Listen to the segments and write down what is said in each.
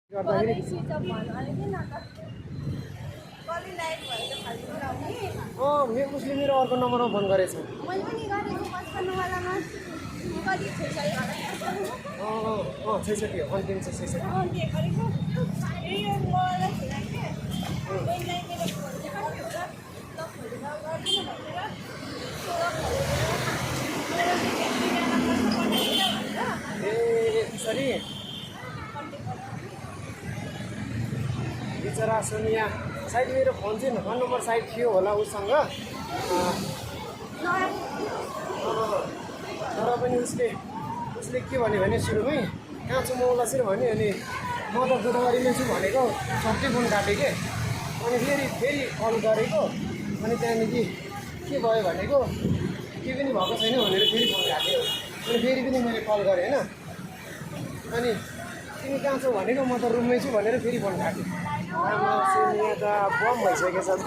गर्दाखेरि उसले मेरो अर्को नम्बरमा फोन गरेछ। छैसठी हो, अन्तिम चाहिँ 66। ए त्यसरी बिचरा सोनिया सायद मेरो फोन चाहिँ फोन नम्बर सायद थियो होला उसँग, तर पनि उसले के भन्यो भने सुरुमै कहाँ छु म उसलाई भन्यो, अनि म त गोदावरीमै छु भनेको, सबै फोन काटेँ के, अनि फेरि कल गरेको, अनि त्यहाँदेखि के भयो भनेको के पनि भएको छैन भनेर फेरि फोन काट्यो, अनि फेरि पनि मैले कल गरेँ होइन, अनि तिमी कहाँ छौ भनेको म त रुममै छु भनेर फेरि फोन काट्यो। यहाँ त बम भइसकेको छ त,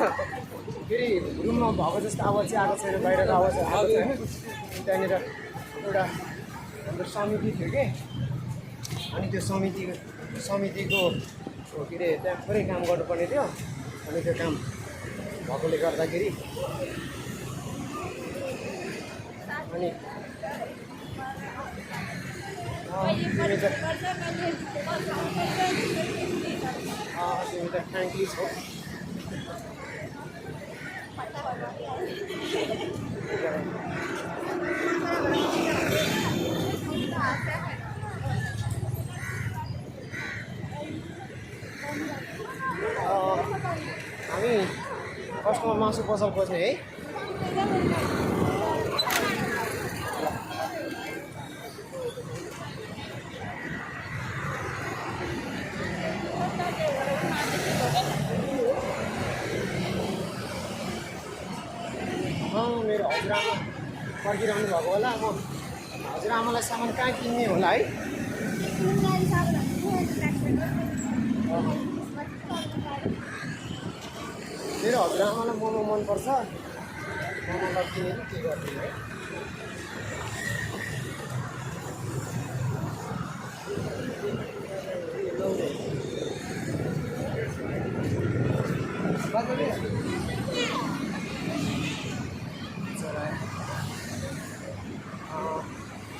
फेरि रुममा भएको जस्तो आवाज चाहिँ आएको छैन, बाहिरको आवाज आएको छैन। त्यहाँनिर एउटा हाम्रो समिति थियो कि, अनि त्यो समितिको के अरे त्यहाँ थोरै काम गर्नुपर्ने थियो, अनि त्यो काम भएकोले गर्दाखेरि अनि फ्याङ्कली छौ। हामी कस्टमर मासु पसल खोज्ने है। मेरो हजुरआमा पर्खिरहनु भएको होला, म हजुरआमालाई सामान कहाँ किन्ने होला है। मेरो हजुरआमालाई मोमो मनपर्छ, मोमोलाई किनेर के गर्दिनु है।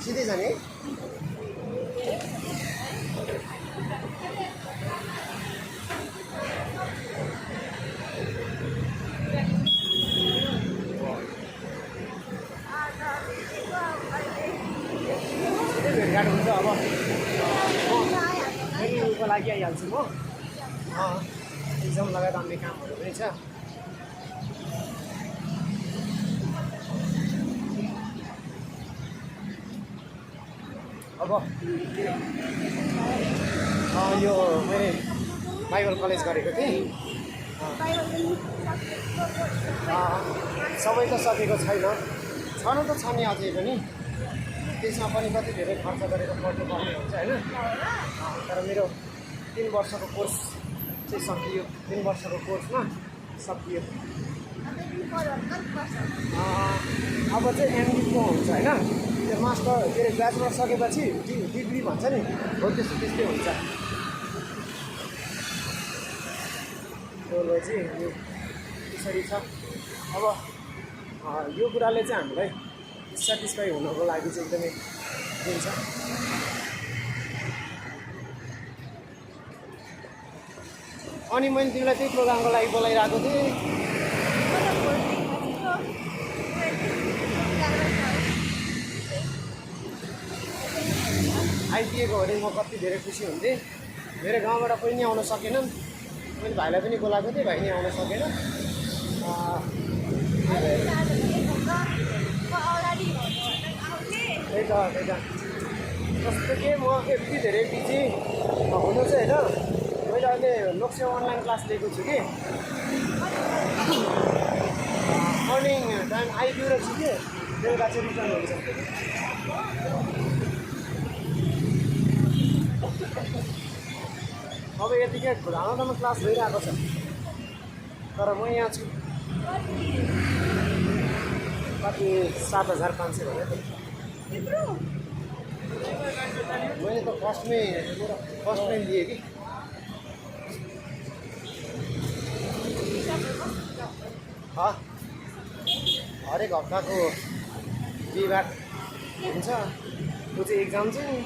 सिधै जाने भेटघाट हुन्छ। अब उनको लागि आइहाल्छु म, इक्जाम लगायत अन्य कामहरू पनि छ। अब यो मैले बाइबल कलेज गरेको थिएँ, सबै त सकेको छैन, छनु त छ नि अझै पनि, त्यसमा पनि कति धेरै खर्च गरेर पढ्नुपर्ने हुन्छ होइन। तर मेरो 3 वर्षको कोर्स चाहिँ सकियो, 3 वर्षको कोर्समा सकियो। अब चाहिँ एमडीको हुन्छ होइन, त्यो मास्टर के अरे ब्याचलर सकेपछि डिग्री भन्छ नि, हो त्यस्तै हुन्छ। चाहिँ यो त्यसरी छ। अब यो कुराले चाहिँ हामीलाई सेटिस्फाई हुनको लागि चाहिँ एकदमै दिन्छ। अनि मैले तिमीलाई त्यही प्रोग्रामको लागि बोलाइरहेको थिएँ। आइदिएको भने म कति धेरै खुसी हुन्थेँ। मेरो गाउँबाट कोही नि आउन सकेनन्, मैले भाइलाई पनि बोलाएको थिएँ, भाइ नि आउन सकेन। त्यही त जस्तो कि म यति धेरै बिजी हुनु चाहिँ होइन, मैले अहिले लोकसेवा अनलाइन क्लास लिएको छु कि, मर्निङ टाइम आइपुगेको छु कि, बेलुका चाहिँ रिटर्न हुन्छ। अब यतिकै खुलामा क्लास भइरहेको छ, तर म यहाँ छु। कति 7,500 भयो त। मैले त फर्स्टमै लिएँ कि। हरेक हप्ताको बिहिबार हुन्छ त्यो चाहिँ एक्जाम चाहिँ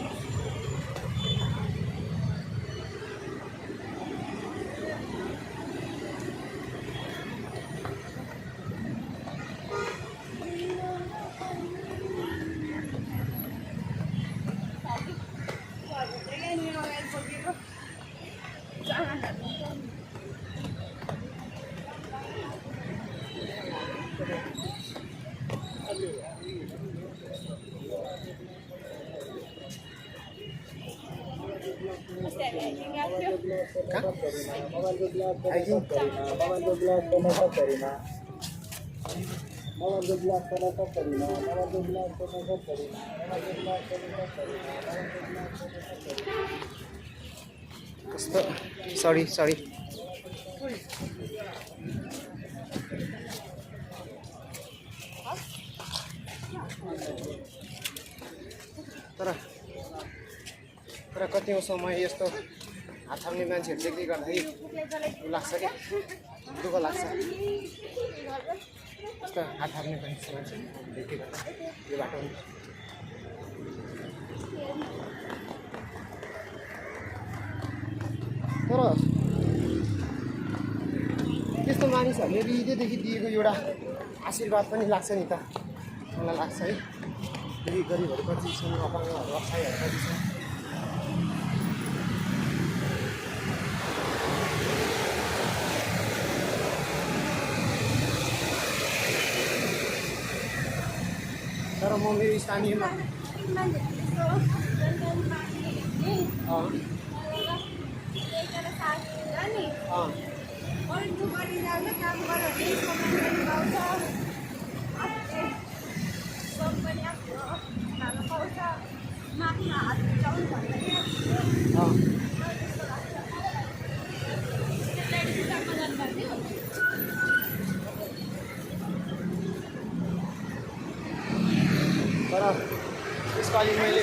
कस्तो सरी तर कतिौँ समय यस्तो हात थाम्ने मान्छेहरू देख्दै गर्दाखेरि लाग्छ क्या दुःख लाग्छ यस्तो हात थाम्ने मान्छे देख्दै गर्दा यो बाटो तर त्यस्तो मानिसहरूले हृदयदेखि दिएको एउटा आशीर्वाद पनि लाग्छ नि त मलाई लाग्छ है गरिबहरू कति छन् अपाङ्गहरू असहायहरू कति छन् तर म मेरो स्थानीयमा तर यसपालि मैले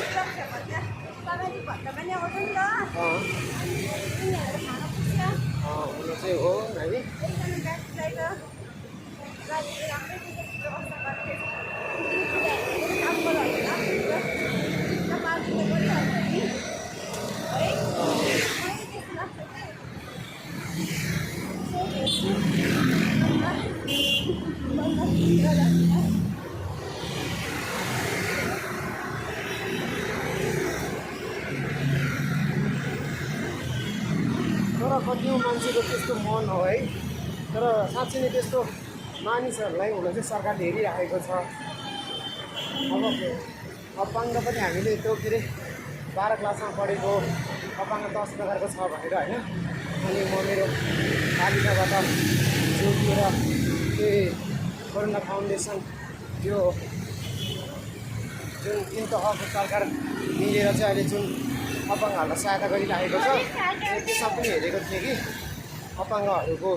हुनु चाहिँ हो है तर कतिौँ मान्छेको त्यस्तो मन हो है तर साँच्चै नै त्यस्तो मानिसहरूलाई हुन चाहिँ सरकारले हेरिराखेको छ अब अपाङ्ग पनि हामीले त्यो के अरे 12 क्लासमा पढेको अपाङ्ग 10 प्रकारको छ भनेर होइन अनि म मेरो पालिकाबाट जोडिएर त्यही कोरोना फाउन्डेसन यो जुन तीन तहको सरकार मिलेर चाहिँ अहिले जुन अपाङ्गहरूलाई सहायता गरिरहेको छ त्यसमा पनि हेरेको थिएँ कि अपाङ्गहरूको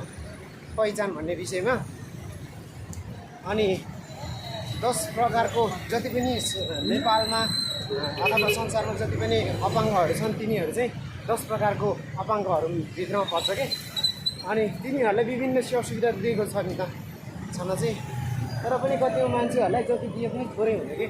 पहिचान भन्ने विषयमा अनि 10 प्रकारको जति पनि नेपालमा अथवा संसारमा जति पनि अपाङ्गहरू छन् तिनीहरू चाहिँ 10 प्रकारको अपाङ्गहरू भित्रमा पर्छ कि अनि तिनीहरूलाई विभिन्न सेवा सुविधा दिएको छ नि त छन चाहिँ तर पनि कतिौँ मान्छेहरूलाई जति दिए पनि थोरै हुने कि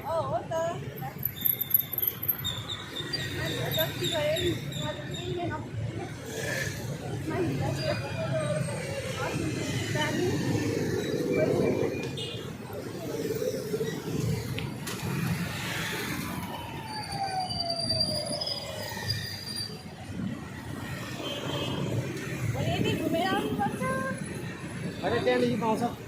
अरे त्यहाँदेखि पाउँछ